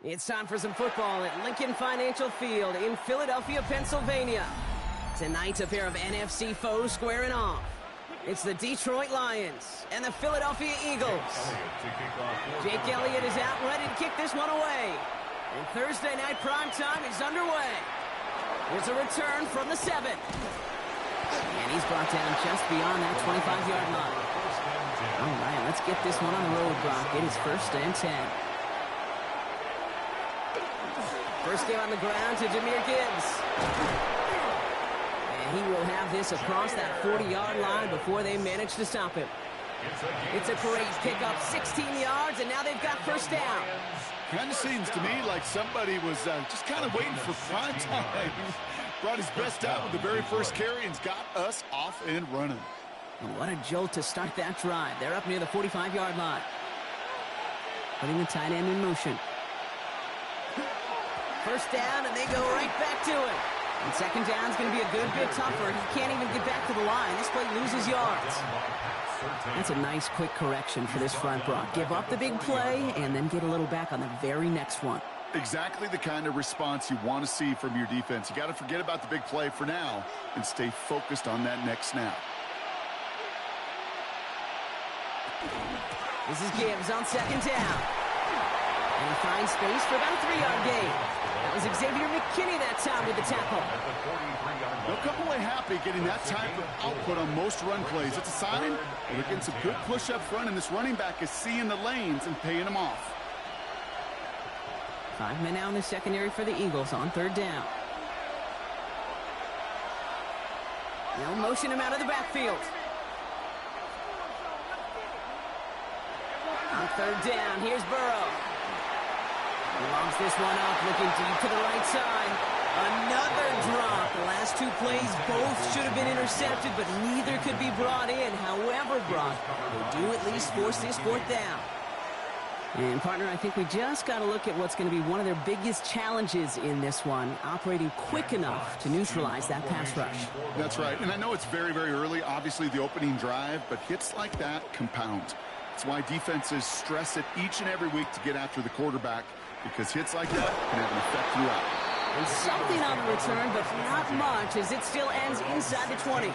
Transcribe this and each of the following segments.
It's time for some football at Lincoln Financial Field in Philadelphia, Pennsylvania. Tonight, a pair of NFC foes squaring off. It's the Detroit Lions and the Philadelphia Eagles. Jake Elliott is out ready to kick this one away. And Thursday night primetime is underway. Here's a return from the 7. And he's brought down just beyond that 25-yard line. All right, let's get this one on the road, Brock. It is 1st and 10. First down on the ground to Jahmyr Gibbs. And he will have this across that 40-yard line before they manage to stop him. It's a great pickup, 16 yards, and now they've got first down. Kind of seems to me like somebody was just kind of waiting for prime time. Brought his best out with the very first carry and's got us off and running. What a jolt to start that drive. They're up near the 45-yard line. Putting the tight end in motion. First down, and they go right back to it. And second down's going to be a good bit tougher. He can't even get back to the line. This play loses yards. That's a nice quick correction for this front, Brock. Give up the big play and then get a little back on the very next one. Exactly the kind of response you want to see from your defense. You got to forget about the big play for now and stay focused on that next snap. This is Gibbs on second down. And he finds space for about a 3-yard gain. That was Xavier McKinney that time with the tackle. They'll come away happy getting that type of output on most run plays. It's a sign that they're getting some good push up front, and this running back is seeing the lanes and paying them off. 5 men now in the secondary for the Eagles on third down. They'll motion him out of the backfield. On third down, here's Burrow. He lobs this one up, looking deep to the right side. Another drop. The last 2 plays both should have been intercepted, but neither could be brought in. However, Brock, they do at least force this 4th down. And, partner, I think we just got to look at what's going to be one of their biggest challenges in this one, operating quick enough to neutralize that pass rush. That's right. And I know it's very, very early, obviously the opening drive, but hits like that compound. That's why defenses stress it each and every week to get after the quarterback, because hits like that can have an effect throughout. And something on the return, but not much, as it still ends inside the 20.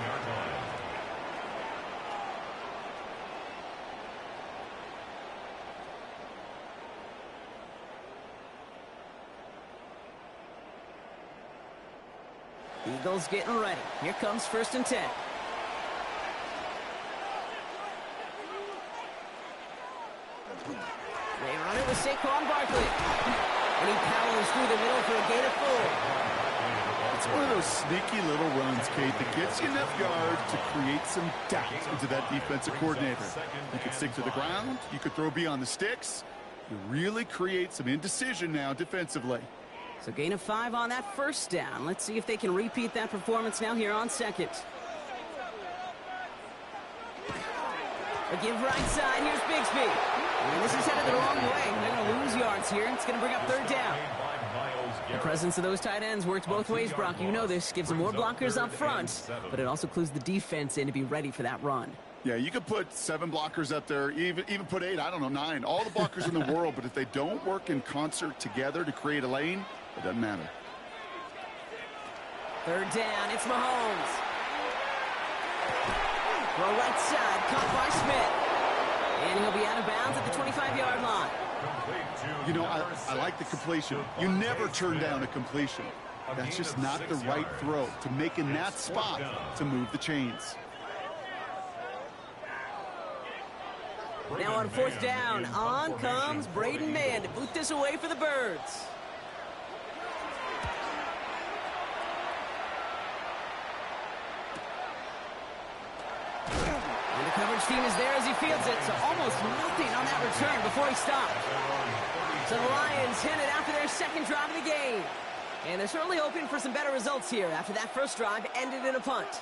Eagles getting ready. Here comes 1st and 10. They run it with Saquon Barkley. And he powers through the middle for a gain of 4. It's one of those sneaky little runs, Kate, that gets you enough yards to create some doubt into that defensive coordinator. You could stick to the ground. You could throw beyond the sticks. You really create some indecision now defensively. So gain of 5 on that first down. Let's see if they can repeat that performance now here on second. A give right side. Here's Bigsby. And this is headed the wrong way. They're going to lose yards here. It's going to bring up third down. The presence of those tight ends works both ways, Brock. You know this. Gives them more blockers up front, but it also clues the defense in to be ready for that run. Yeah, you could put 7 blockers up there, even put 8, I don't know, 9. All the blockers in the world, but if they don't work in concert together to create a lane, it doesn't matter. Third down, it's Mahomes. Throw right side, caught by Smith. And he'll be out of bounds at the 25-yard line. You know, I like the completion. You never turn down a completion. That's just not the right throw to make in that spot to move the chains. Now on 4th down, on comes Braden Mann to boot this away for the Birds. And the coverage team is there as he fields it, so almost nothing on that return before he stopped. So the Lions headed after their second drive of the game. And they're certainly hoping for some better results here after that first drive ended in a punt.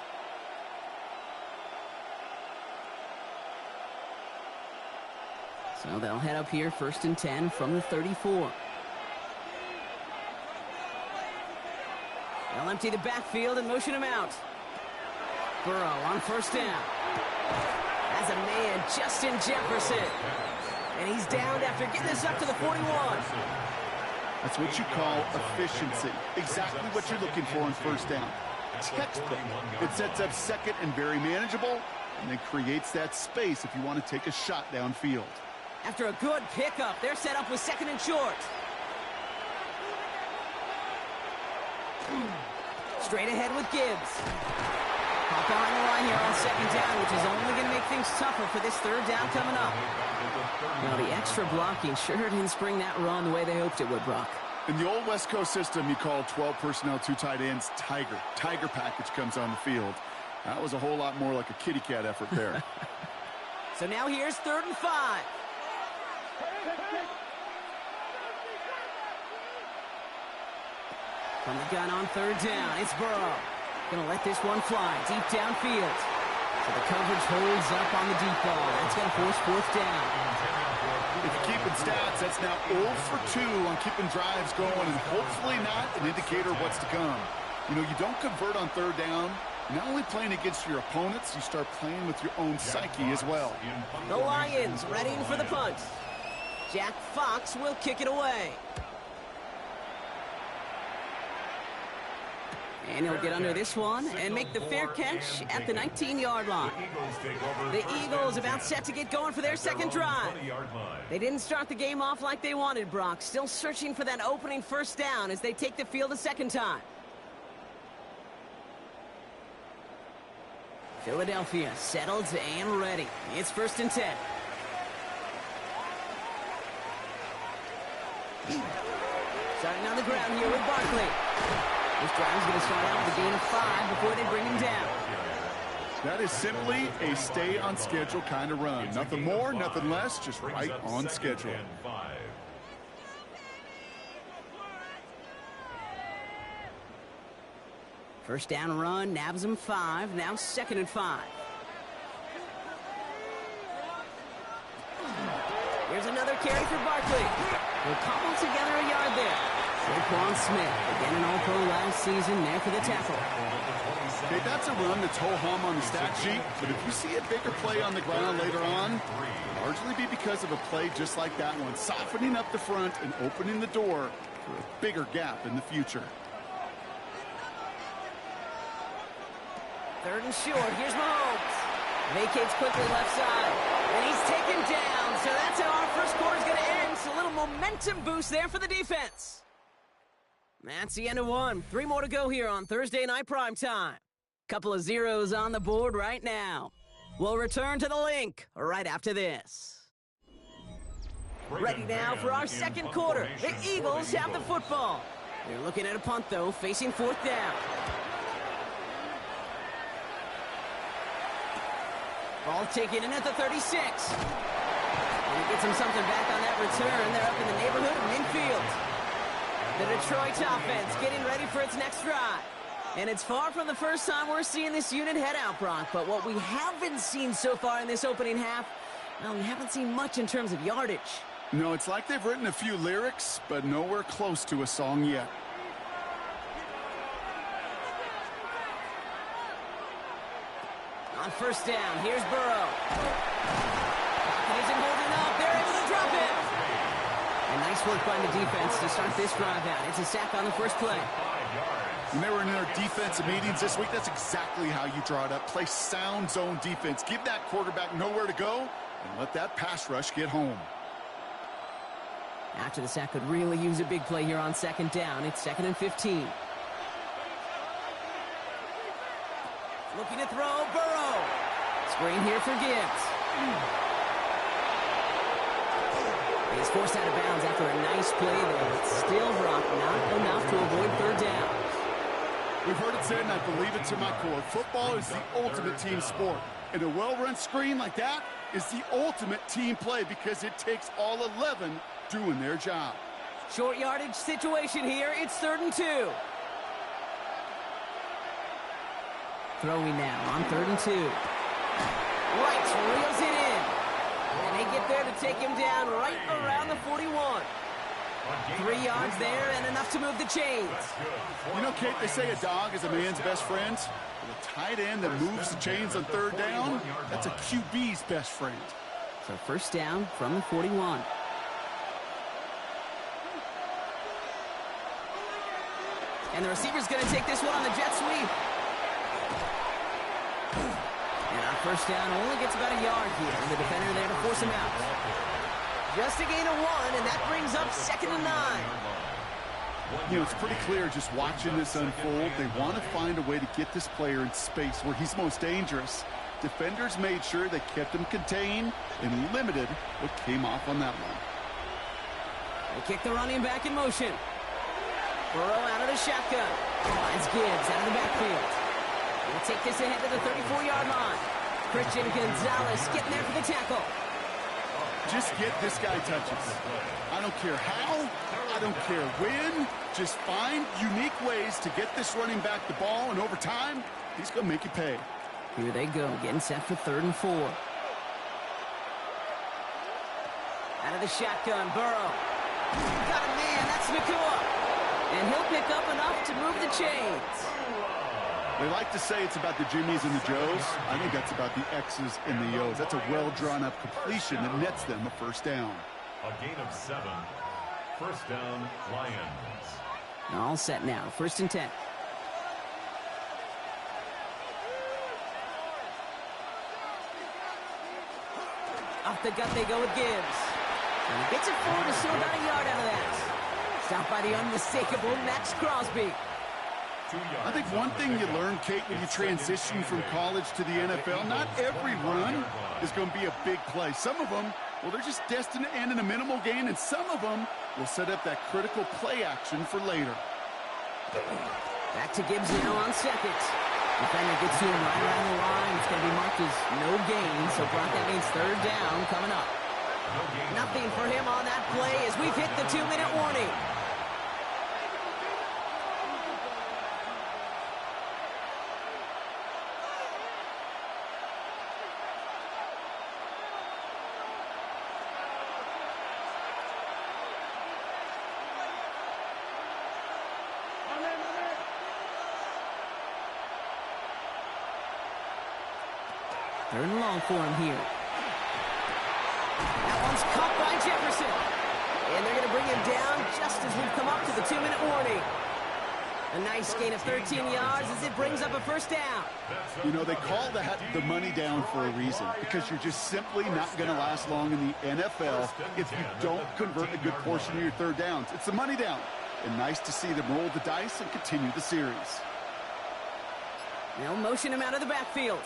So they'll head up here 1st and 10 from the 34. They'll empty the backfield and motion him out. Burrow on first down. As a man, Justin Jefferson. And he's downed after getting this up to the 41. That's what you call efficiency. Exactly what you're looking for on first down. Textbook. It sets up second and very manageable, and then creates that space if you want to take a shot downfield. After a good pickup, they're set up with second and short. Straight ahead with Gibbs. Hop behind the line here on second down, which is only going to make things tougher for this third down coming up. Now, the extra blocking sure didn't spring that run the way they hoped it would, Brock. In the old West Coast system, you call 12 personnel, 2 tight ends, Tiger. Tiger package comes on the field. That was a whole lot more like a kitty cat effort there. So now here's 3rd and 5. From the gun on 3rd down, it's Burrow. Gonna let this one fly deep downfield. So the coverage holds up on the deep ball. That's gonna force 4th down. If you're keeping stats, that's now 0 for 2 on keeping drives going, and hopefully not an indicator of what's to come. You know, you don't convert on 3rd down. You're not only playing against your opponents, you start playing with your own psyche as well. The Lions readying for the punt. Jack Fox will kick it away. And he'll get under this one and make the fair catch at the 19-yard line. The Eagles about set to get going for their second drive. They didn't start the game off like they wanted, Brock. Still searching for that opening first down as they take the field a second time. Philadelphia settled and ready. It's 1st and 10. Starting on the ground here with Barkley. This drive is going to start out with a gain of 5 before they bring him down. That is simply a stay-on-schedule kind of run. Nothing more, nothing less, just right on schedule. First down run, nabs him 5. Now 2nd and 5. Here's another carry for Barkley. We'll cobble together a yard there. Saquon Smith, again an All-Pro last season, there for the tackle. Okay, that's a run that's ho-hum on the stat sheet, but if you see a bigger play on the ground later on, it'll largely be because of a play just like that one, softening up the front and opening the door for a bigger gap in the future. 3rd and short, here's Mahomes. Vacates quickly left side, and he's taken down, so that's how our first quarter's going to end. So a little momentum boost there for the defense. That's the end of one. 3 more to go here on Thursday Night Primetime. Couple of zeros on the board right now. We'll return to the link right after this. Ready now for our second quarter. The Eagles have the football. They're looking at a punt, though, facing 4th down. Ball taken in at the 36. And he gets him something back on that return. They're up in the neighborhood of midfield. The Detroit offense getting ready for its next drive. And it's far from the first time we're seeing this unit head out, Brock. But what we haven't seen so far in this opening half, well, we haven't seen much in terms of yardage. No, it's like they've written a few lyrics, but nowhere close to a song yet. On first down, here's Burrow. Pocket isn't holding up. They're able to drop it. And nice work by the defense to start this drive out. It's a sack on the first play. When they were in their defensive meetings this week, that's exactly how you draw it up. Play sound zone defense. Give that quarterback nowhere to go and let that pass rush get home. After the sack could really use a big play here on 2nd down. It's 2nd and 15. Looking to throw, Burrow. Screen here for Gibbs. He's forced out of bounds after a nice play there. But still, Brock, not enough to avoid 3rd down. We've heard it said, and I believe it to my core. Football is the ultimate team sport. And a well-run screen like that is the ultimate team play because it takes all 11 doing their job. Short yardage situation here. It's 3rd and 2. Throwing now on 3rd and 2. Right, reels it in. And they get there to take him down right around the 41. 3 yards there and enough to move the chains. You know, Kate, they say a dog is a man's best friend. Well, a tight end that moves the chains on 3rd down, that's a QB's best friend. So first down from the 41. And the receiver's going to take this one on the jet sweep. And on first down, only gets about a yard here. And the defender there to force him out. Just a gain of 1, and that brings up 2nd and 9. You know, it's pretty clear just watching this unfold. They want to find a way to get this player in space where he's most dangerous. Defenders made sure they kept him contained and limited what came off on that one. They kick the running back in motion. Burrow out of the shotgun. Finds Gibbs out of the backfield. We'll take this ahead to the 34-yard line. Christian Gonzalez getting there for the tackle. Just get this guy touches. I don't care how, I don't care when. Just find unique ways to get this running back the ball, and over time, he's going to make you pay. Here they go, getting set for 3rd and 4. Out of the shotgun, Burrow. Got a man, that's Nacua. And he'll pick up enough to move the chains. They like to say it's about the Jimmies and the Joes. I think that's about the X's and the O's. That's a well-drawn-up completion that nets them a first down. A gain of 7. First down, Lions. All set now, 1st and 10. Off the gut they go with Gibbs. And he gets it forward to still about a yard out of that. Stopped by the unmistakable Max Crosby. I think one thing you learn, Kate, when you transition from college to the NFL, not every run is going to be a big play. Some of them, well, they're just destined to end in a minimal gain, and some of them will set up that critical play action for later. Back to Gibbs now on 2nd. Defender gets to him right around the line. It's going to be marked as no gain, so Brock, that means 3rd down coming up. Nothing for him on that play as we've hit the 2-minute warning. Third and long for him here. That one's caught by Jefferson. And they're going to bring him down just as we've come up to the 2-minute warning. A nice gain of 13 yards as it brings up a first down. You know, they call that the money down for a reason, because you're just simply not going to last long in the NFL if you don't convert a good portion of your third downs. It's the money down. And nice to see them roll the dice and continue the series. They'll motion him out of the backfield.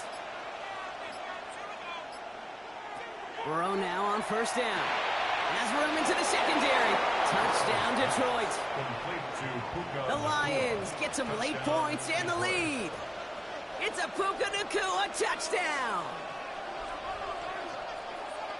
Burrow now on first down. Has room into the secondary. Touchdown, Detroit. The Lions get some late points and the lead. It's a Puka Nacua touchdown.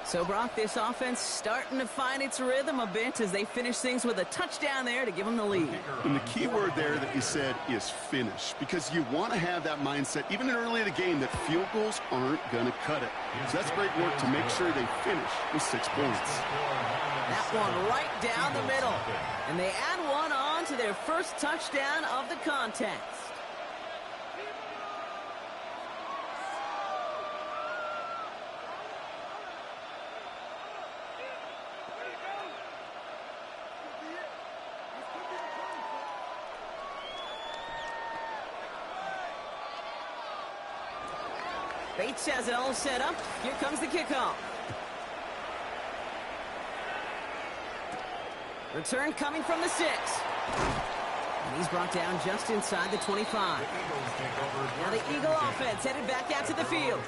So, Brock, this offense starting to find its rhythm a bit as they finish things with a touchdown there to give them the lead. And the key word there that you said is finish, because you want to have that mindset, even early in the game, that field goals aren't going to cut it. So that's great work to make sure they finish with 6 points. That one right down the middle. And they add one on to their first touchdown of the contest. Bates has it all set up. Here comes the kickoff. Return coming from the 6. And he's brought down just inside the 25. Now the Eagle offense headed back out to the field.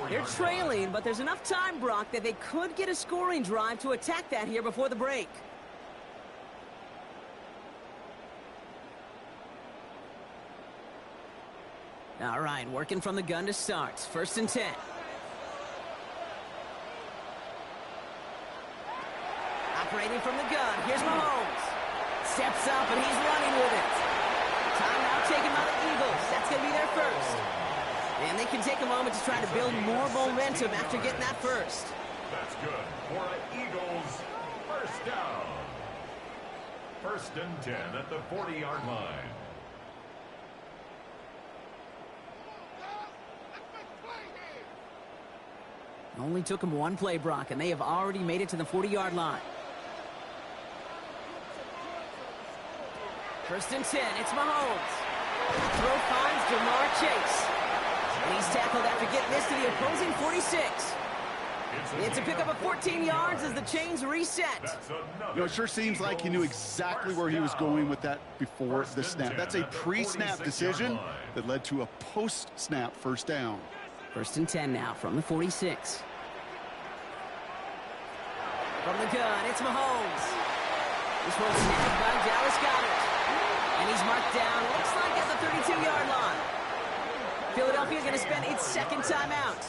They're trailing, but there's enough time, Brock, that they could get a scoring drive to attack that here before the break. All right, working from the gun to start. 1st and 10. Operating from the gun. Here's Mahomes. Steps up, and he's running with it. Timeout taken by the Eagles. That's going to be their first. And they can take a moment to try to build more momentum after getting that first. That's good for the Eagles. First down. 1st and 10 at the 40-yard line. Only took them one play, Brock, and they have already made it to the 40-yard line. First and 10, it's Mahomes. Throw finds Jamar Chase. And he's tackled after getting this to the opposing 46. It's a pickup of 14 yards as the chains reset. You know, it sure seems like he knew exactly where he was going with that before the snap. That's a pre-snap decision that led to a post-snap first down. First and 10 now from the 46. From the gun, it's Mahomes. This one's snapped by Dallas Goedert. And he's marked down, looks like at the 32-yard line. Philadelphia going to spend its second timeout.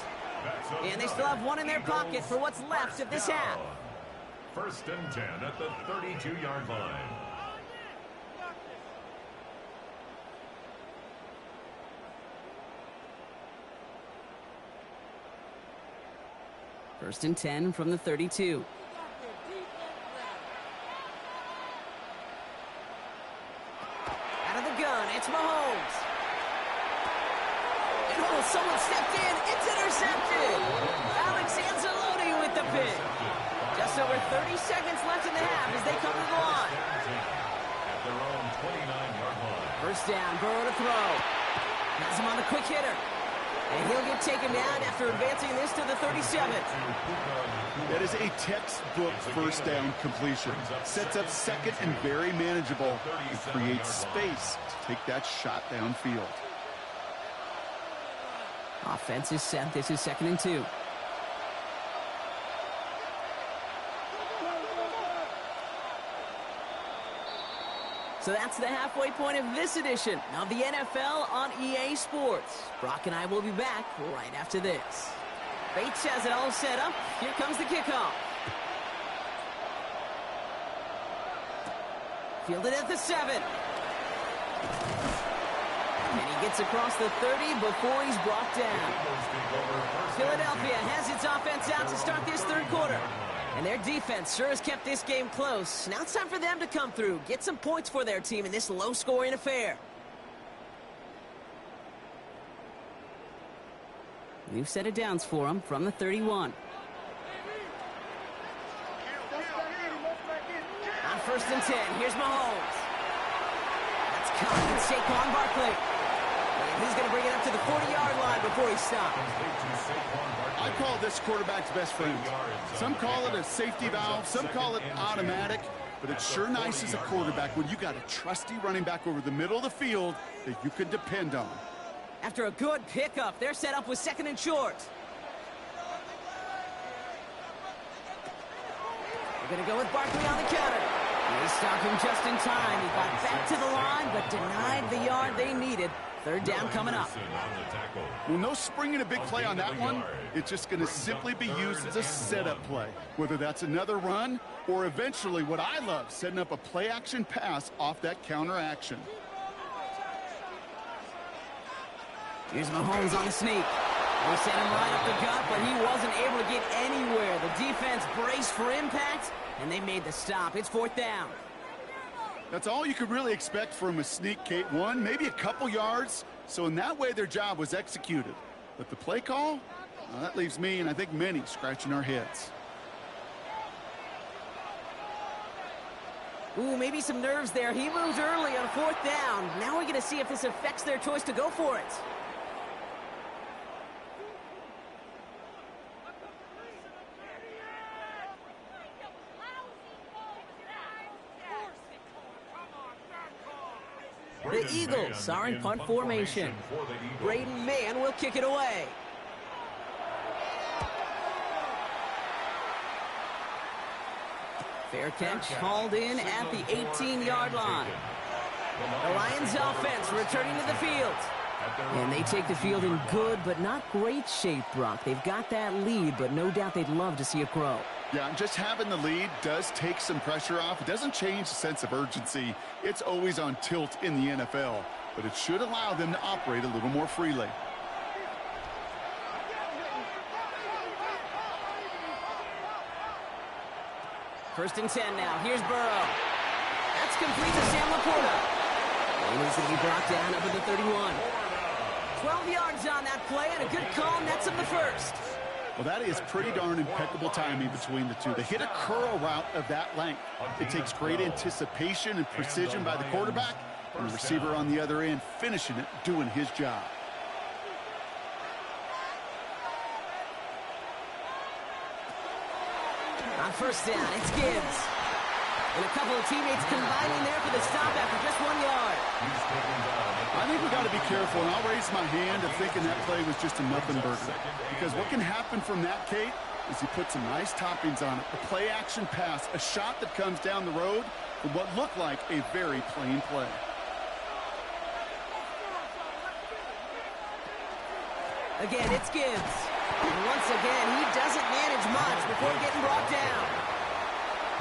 And they still have one in their pocket for what's left of this half. First and 10 at the 32-yard line. First and 10 from the 32. Out of the gun, it's Mahomes. And oh, someone stepped in. It's intercepted. Alex Anzalone with the pick. Just over 30 seconds left in the half as they come to the line. At their own 29-yard line. First down, Burrow to throw. Has him on the quick hitter. And he'll get taken down after advancing this to the 37. That is a textbook first down completion. Sets up second and very manageable. It creates space to take that shot downfield. Offense is set. This is second and 2. So that's the halfway point of this edition of the NFL on EA Sports. Brock and I will be back right after this. Bates has it all set up. Here comes the kickoff. Fielded at the 7. And he gets across the 30 before he's brought down. Philadelphia has its offense out to start this third quarter. And their defense sure has kept this game close. Now it's time for them to come through, get some points for their team in this low-scoring affair. New set of downs for them from the 31. On first and 10, here's Mahomes. That's caught in Saquon Barkley. And he's going to bring it up to the 40-yard line before he stops. I call this quarterback's best friend. Some call it a safety valve, some call it automatic, but it's sure nice as a quarterback when you got a trusty running back over the middle of the field that you can depend on. After a good pickup, they're set up with second and short. We're going to go with Barkley on the counter. They stopped him just in time. He got back to the line, but denied the yard they needed. Third down coming up. Well, no springing a big play on that one. It's just going to simply be used as a setup play, whether that's another run or eventually what I love, setting up a play-action pass off that counter action. Here's Mahomes on the sneak. They sent him right up the gut, but he wasn't able to get anywhere. The defense braced for impact, and they made the stop. It's fourth down. That's all you could really expect from a sneak, Kate. One, maybe a couple yards. So in that way, their job was executed. But the play call, well, that leaves me, and I think many, scratching our heads. Ooh, maybe some nerves there. He moves early on fourth down. Now we're going to see if this affects their choice to go for it. The Eagles are in punt formation. Braden Mann will kick it away. Fair catch hauled in at the 18-yard line. The Lions offense returning to the field. And they take the field in good but not great shape, Brock. They've got that lead, but no doubt they'd love to see it grow. Yeah, just having the lead does take some pressure off. It doesn't change the sense of urgency. It's always on tilt in the NFL, but it should allow them to operate a little more freely. First and 10 now. Here's Burrow. That's complete to Sam Laporta. And he's going to be brought down up at the 31. 12 yards on that play, and a good call nets him the first. Well, that is pretty darn impeccable timing between the two. They hit a curl route of that length. It takes great anticipation and precision by the quarterback, And the receiver on the other end finishing it, doing his job. On first down, it's Gibbs. And a couple of teammates combining there for the stop after just 1 yard. I think we got to be careful, and I'll raise my hand of thinking that play was just a nothing burger. Because what can happen from that, Kate, is you put some nice toppings on it. A play-action pass, a shot that comes down the road from what looked like a very plain play. Again, it's Gibbs. And once again, he doesn't manage much before getting brought down.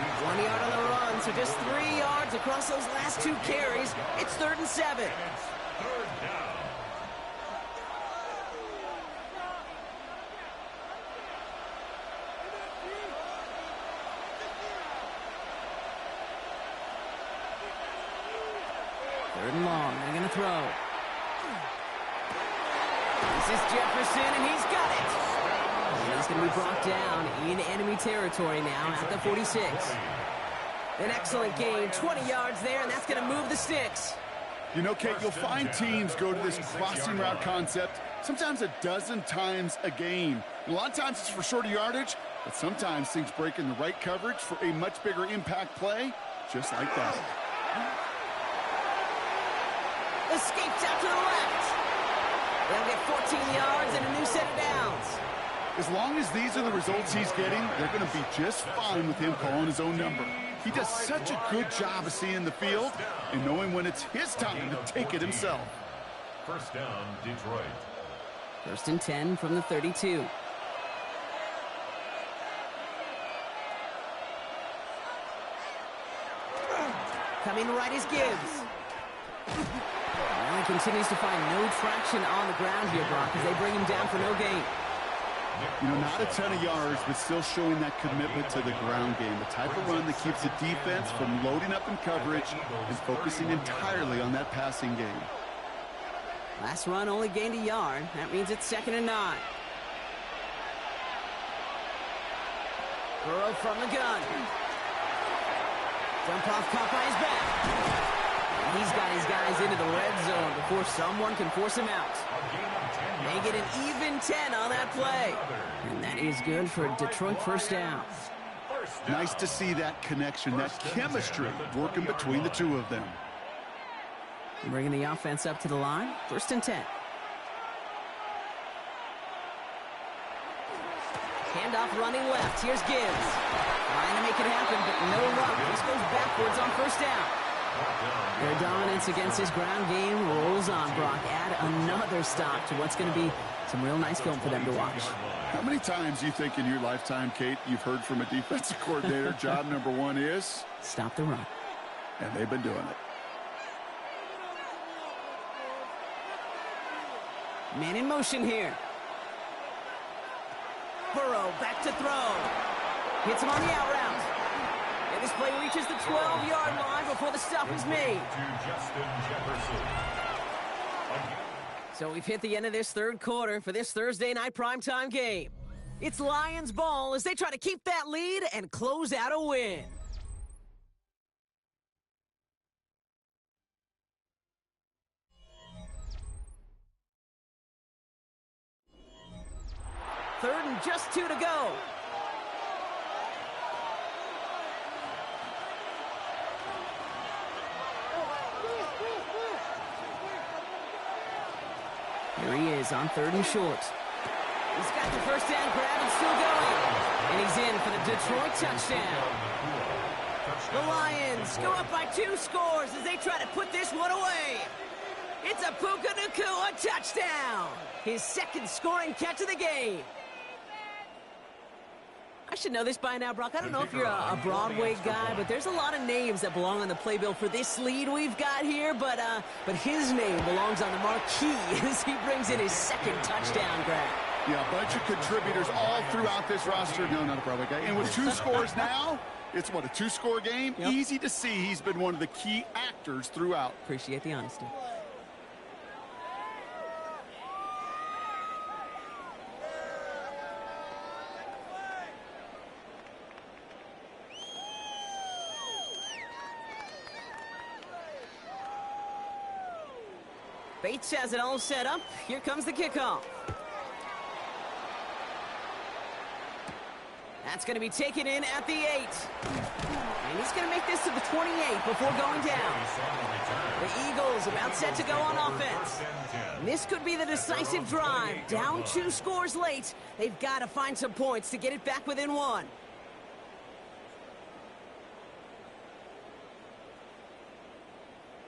1 yard on the run, so just 3 yards across those last 2 carries. It's 3rd and 7. It's third down. Third and long. They're going to throw. This is Jefferson, and he's got it. And he's going to be brought down in enemy territory now at the 46. An excellent gain, 20 yards there, and that's going to move the sticks. You know, Kate, you'll find teams go to this crossing route concept sometimes a dozen times a game. A lot of times it's for shorter yardage, but sometimes things break in the right coverage for a much bigger impact play, just like that. Escapes out to the left. They'll get 14 yards and a new set of downs. As long as these are the results he's getting, they're going to be just fine with him calling his own number. He does such a good job of seeing the field and knowing when it's his time to take it himself. First down, Detroit. 1st and 10 from the 32. Coming right is Gibbs. Well, he continues to find no traction on the ground here, Brock, as they bring him down for no gain. You know, not a ton of yards, but still showing that commitment to the ground game. The type of run that keeps the defense from loading up in coverage and focusing entirely on that passing game. Last run only gained a yard. That means it's 2nd and 9. Burrow from the gun. Jump off caught by his back. He's got his guys into the red zone before someone can force him out. They get an even 10 on that play. And that is good for Detroit first down. Nice to see that connection, that chemistry working between the two of them. Bringing the offense up to the line. 1st and 10. Handoff running left. Here's Gibbs. Trying to make it happen, but no luck. This goes backwards on first down. Their dominance against his ground game rolls on, Brock. Add another stop to what's going to be some real nice film for them to watch. How many times do you think in your lifetime, Kate, you've heard from a defensive coordinator, job number 1 is? Stop the run. And they've been doing it. Man in motion here. Burrow back to throw. Hits him on the out route. And this play reaches the 12-yard line before the stop is made. So we've hit the end of this 3rd quarter for this Thursday night primetime game. It's Lions ball as they try to keep that lead and close out a win. Third and just 2 to go. Here he is on 3rd and short. He's got the first down grab and still going. And he's in for the Detroit touchdown. The Lions go up by 2 scores as they try to put this one away. It's a Puka Nacua touchdown. His 2nd scoring catch of the game. I should know this by now, Brock. I don't know if you're a Broadway guy, but there's a lot of names that belong on the playbill for this lead we've got here. But his name belongs on the marquee as he brings in his 2nd touchdown grab. Yeah, a bunch of contributors all throughout this roster. No, not a Broadway guy. And with 2 scores now, it's what, a 2-score game? Yep. Easy to see he's been one of the key actors throughout. Appreciate the honesty. Bates has it all set up. Here comes the kickoff. That's going to be taken in at the 8. And he's going to make this to the 28 before going down. The Eagles about set to go on offense. And this could be the decisive drive. Down 2 scores late. They've got to find some points to get it back within 1.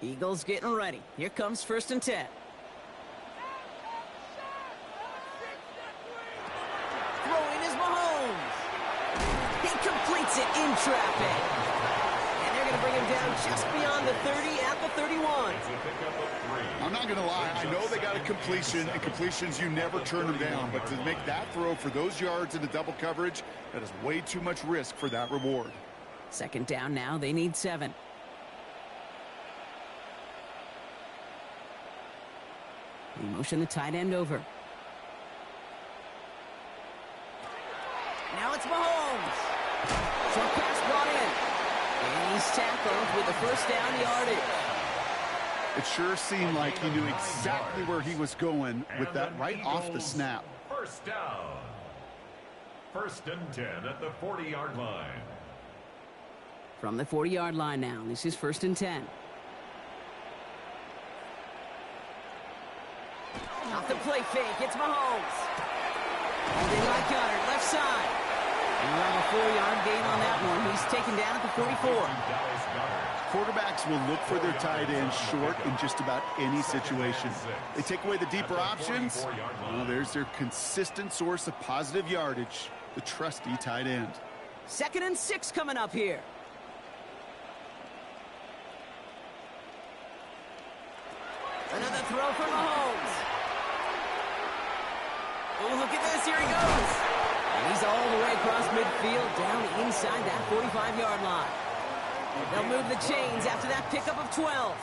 Eagles getting ready. Here comes 1st and 10. Throwing is Mahomes. He completes it in traffic. And they're going to bring him down just beyond the 30 at the 31. I'm not going to lie. I know they got a completion, and completions, you never turn them down. But to make that throw for those yards in the double coverage, that is way too much risk for that reward. 2nd down now. They need 7. He motioned the tight end over. Now it's Mahomes. Short pass brought in. And he's tackled with the 1st down yardage. It sure seemed like he knew exactly where he was going with that right off the snap. 1st down. 1st and 10 at the 40-yard line. From the 40-yard line now. This is 1st and 10. Off the play fake, it's Mahomes. Holding like Goddard, left side. And we'll have a 4-yard gain on that one. He's taken down at the 44. Quarterbacks will look for their tight end short in just about any situation. They take away the deeper options. Well, there's their consistent source of positive yardage, the trusty tight end. 2nd and 6 coming up here. Another throw for Mahomes. Oh, look at this. Here he goes. And he's all the way across midfield, down inside that 45-yard line. They'll move the chains after that pickup of 12.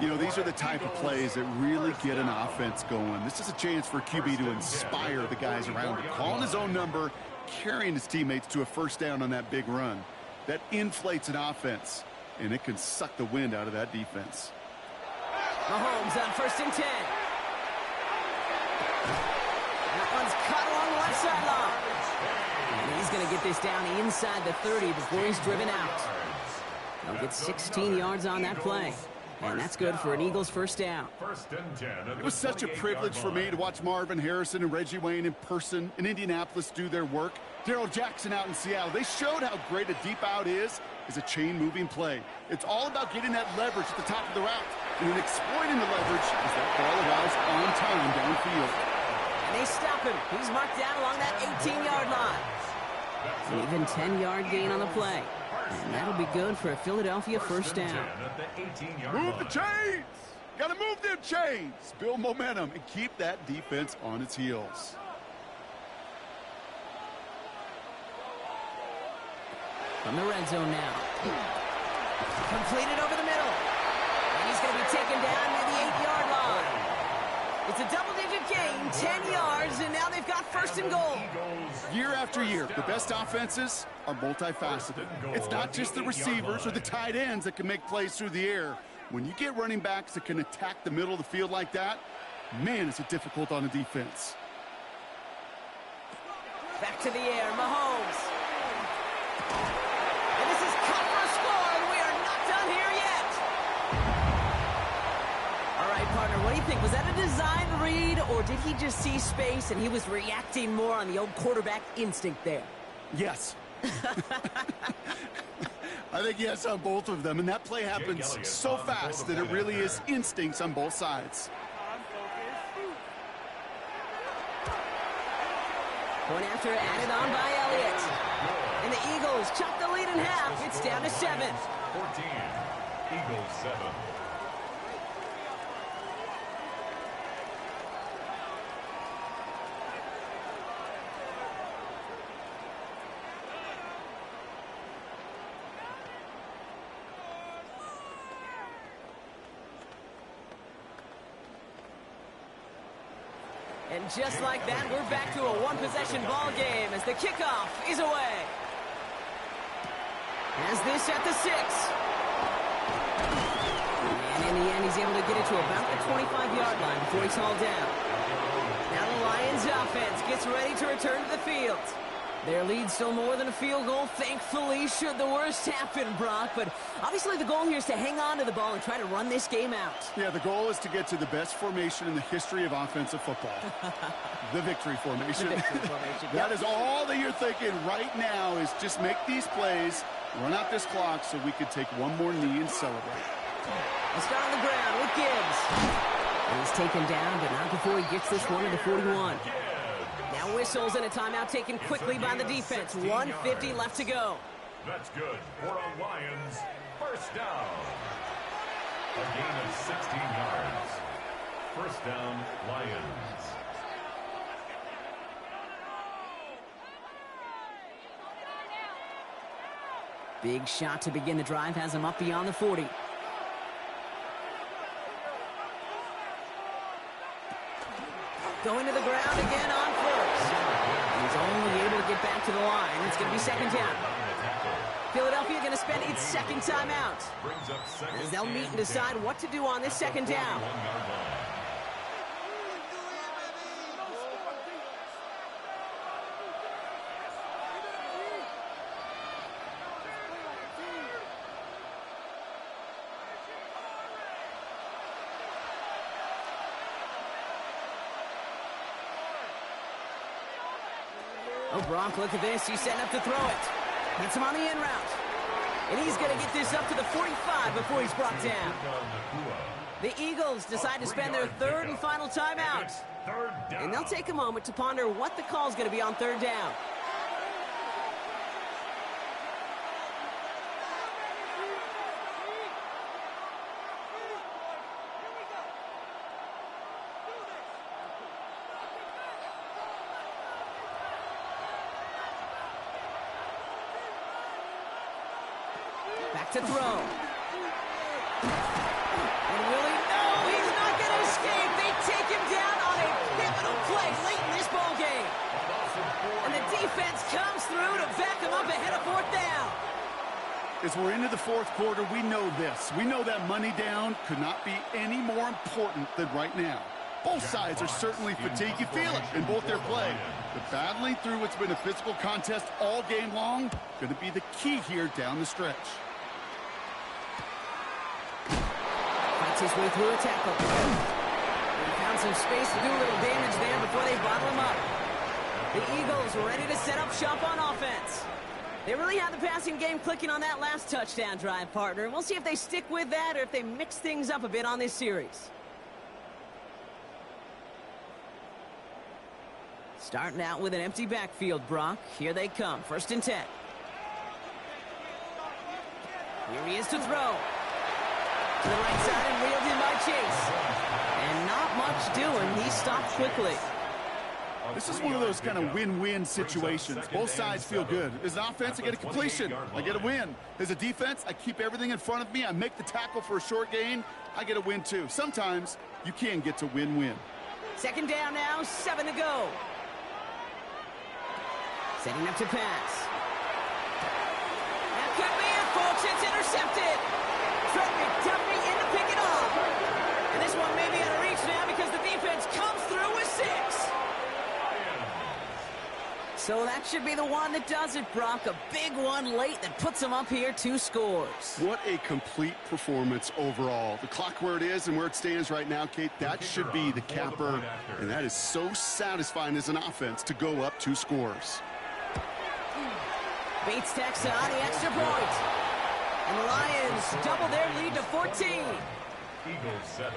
You know, these are the type of plays that really get an offense going. This is a chance for QB to inspire the guys around him. Calling his own number, carrying his teammates to a 1st down on that big run. That inflates an offense, and it can suck the wind out of that defense. Mahomes on 1st and 10. That one's cut along the left sideline. And he's going to get this down inside the 30 before he's driven out. They'll get 16 yards on that play. And that's good for an Eagles 1st down. It was such a privilege for me to watch Marvin Harrison and Reggie Wayne in person in Indianapolis do their work. Darrell Jackson out in Seattle. They showed how great a deep out is a chain-moving play. It's all about getting that leverage at the top of the route and then exploiting the leverage as that ball arrives on time downfield. And they stop him. He's marked down along that 18-yard line. An even 10-yard gain on the play. And that'll be good for a Philadelphia 1st down. Move the chains! Gotta move them chains! Build momentum and keep that defense on its heels. From the red zone now. Completed over the middle. And he's going to be taken down near the 8-yard line. It's a double-digit gain, 10 yards, and now they've got 1st and goal. Year after year, the best offenses are multifaceted. It's not just the receivers or the tight ends that can make plays through the air. When you get running backs that can attack the middle of the field like that, man, is it difficult on a defense. Back to the air, Mahomes. And this is cut for a score, and we are not done here yet. All right, partner, what do you think? Was that a design read, or did he just see space and he was reacting more on the old quarterback instinct there? Yes. I think yes on both of them, and that play happens so fast that it really is instincts on both sides. Point after added on by Elliott. And the Eagles chop the lead in half. It's down to 7. 14. Eagles 7. And just like that, we're back to a one-possession ball game as the kickoff is away. As this at the 6. And in in the end, he's able to get it to about the 25-yard line before he's hauled down. Now the Lions offense gets ready to return to the field. Their lead still more than a field goal, thankfully, should the worst happen, Brock. But obviously the goal here is to hang on to the ball and try to run this game out. Yeah, the goal is to get to the best formation in the history of offensive football. The victory formation. The victory formation. That is all that you're thinking right now, is just make these plays, run out this clock so we could take one more knee and celebrate. Let's start on the ground with Gibbs. And he's taken down, but not before he gets this one to the 41. Now whistles and a timeout taken quickly by the defense. 1:50 left to go. That's good for a Lions first down. A gain of 16 yards. First down, Lions. Big shot to begin the drive has him up beyond the 40. Going to the ground again on first. He's only able to get back to the line. It's going to be second down. Philadelphia going to spend its second timeout, as they'll meet and decide what to do on this second down. Oh, Brock, look at this. He's setting up to throw it. Gets him on the in route. And he's going to get this up to the 45 before he's brought down. The Eagles decide to spend their third and final timeout. And they'll take a moment to ponder what the call is going to be on third down. Back to throw. And will he? No, he's not going to escape. They take him down on a pivotal play late in this ball game. And the defense comes through to back him up ahead of fourth down. As we're into the fourth quarter, we know this. We know that money down could not be any more important than right now. Both sides are certainly fatigued. You feel it in both their play. But battling through what's been a physical contest all game long, going to be the key here down the stretch. Fights his way through a tackle. He found some space to do a little damage there before they bottle him up. The Eagles were ready to set up shop on offense. They really had the passing game clicking on that last touchdown drive, partner. And we'll see if they stick with that or if they mix things up a bit on this series. Starting out with an empty backfield, Brock. Here they come. 1st and 10. Here he is to throw. To the right side and reeled in by Chase. And not much doing. He stopped quickly. This is one of those kind of win-win situations. Both sides feel good. As an offense, I get a completion. I get a win. As a defense, I keep everything in front of me. I make the tackle for a short gain. I get a win, too. Sometimes you can get to win-win. Second down now, 7 to go. Setting up to pass. That could be it, folks. It's intercepted. Trent McDuffie in to pick it off. And this one may be out of reach now because the defense comes through with 6. So that should be the one that does it, Brock. A big one late that puts them up here 2 scores. What a complete performance overall. The clock where it is and where it stands right now, Kate, that should be the capper. And that is so satisfying as an offense to go up 2 scores. Bates takes it on the extra point. And the Lions double their lead to 14. Eagles 7.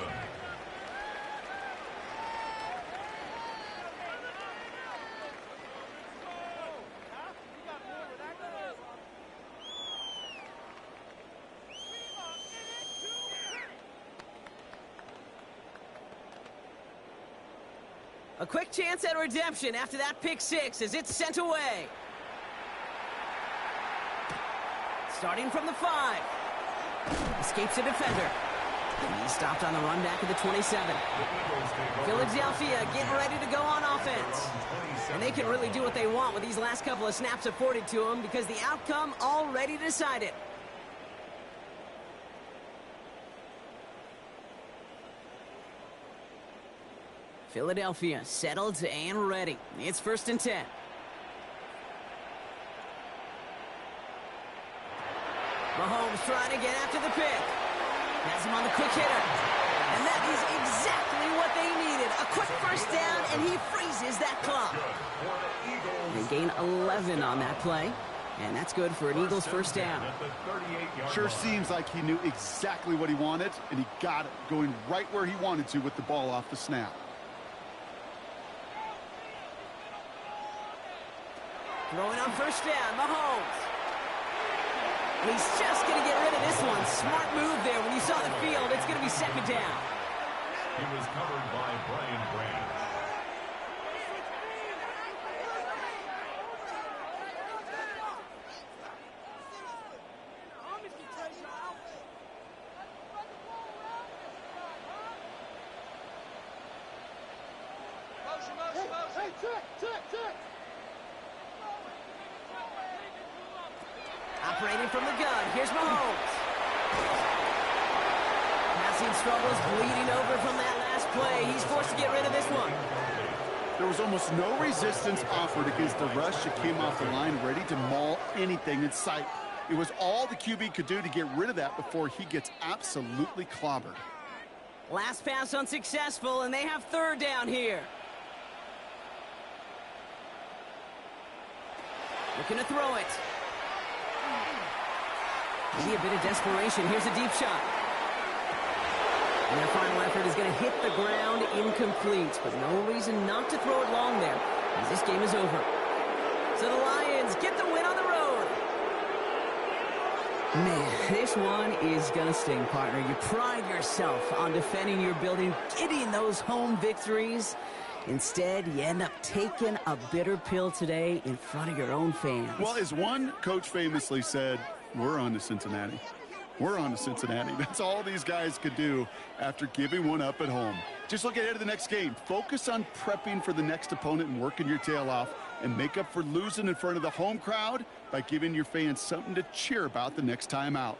A quick chance at redemption after that pick 6 as it's sent away. Starting from the 5. Escapes a defender. And he's stopped on the run back of the 27. Philadelphia getting ready to go on offense. And they can really do what they want with these last couple of snaps afforded to them because the outcome already decided. Philadelphia settled and ready. It's 1st and 10. Mahomes trying to get after the pick. Has him on the quick hitter. And that is exactly what they needed. A quick first down, and he freezes that clock. They gain 11 on that play. And that's good for an Eagles first down. Sure seems like he knew exactly what he wanted, and he got it, going right where he wanted to with the ball off the snap. Throwing on first down, Mahomes. He's just going to get rid of this one. Smart move there. When you saw the field, it's going to be 2nd down. He was covered by Brian Branch. Operating from the gun, here's Mahomes. Passing struggles, bleeding over from that last play. He's forced to get rid of this one. There was almost no resistance offered against the rush that came off the line, ready to maul anything in sight. It was all the QB could do to get rid of that before he gets absolutely clobbered. Last pass unsuccessful, and they have 3rd down here. Looking to throw it. Maybe a bit of desperation. Here's a deep shot. And their final effort is going to hit the ground incomplete, but no reason not to throw it long there, as this game is over. So the Lions get the win on the road. Man, this one is going to sting, partner. You pride yourself on defending your building, getting those home victories. Instead, you end up taking a bitter pill today in front of your own fans. Well, as one coach famously said, we're on to Cincinnati. We're on to Cincinnati. That's all these guys could do after giving one up at home. Just look ahead to the next game. Focus on prepping for the next opponent and working your tail off, and make up for losing in front of the home crowd by giving your fans something to cheer about the next time out.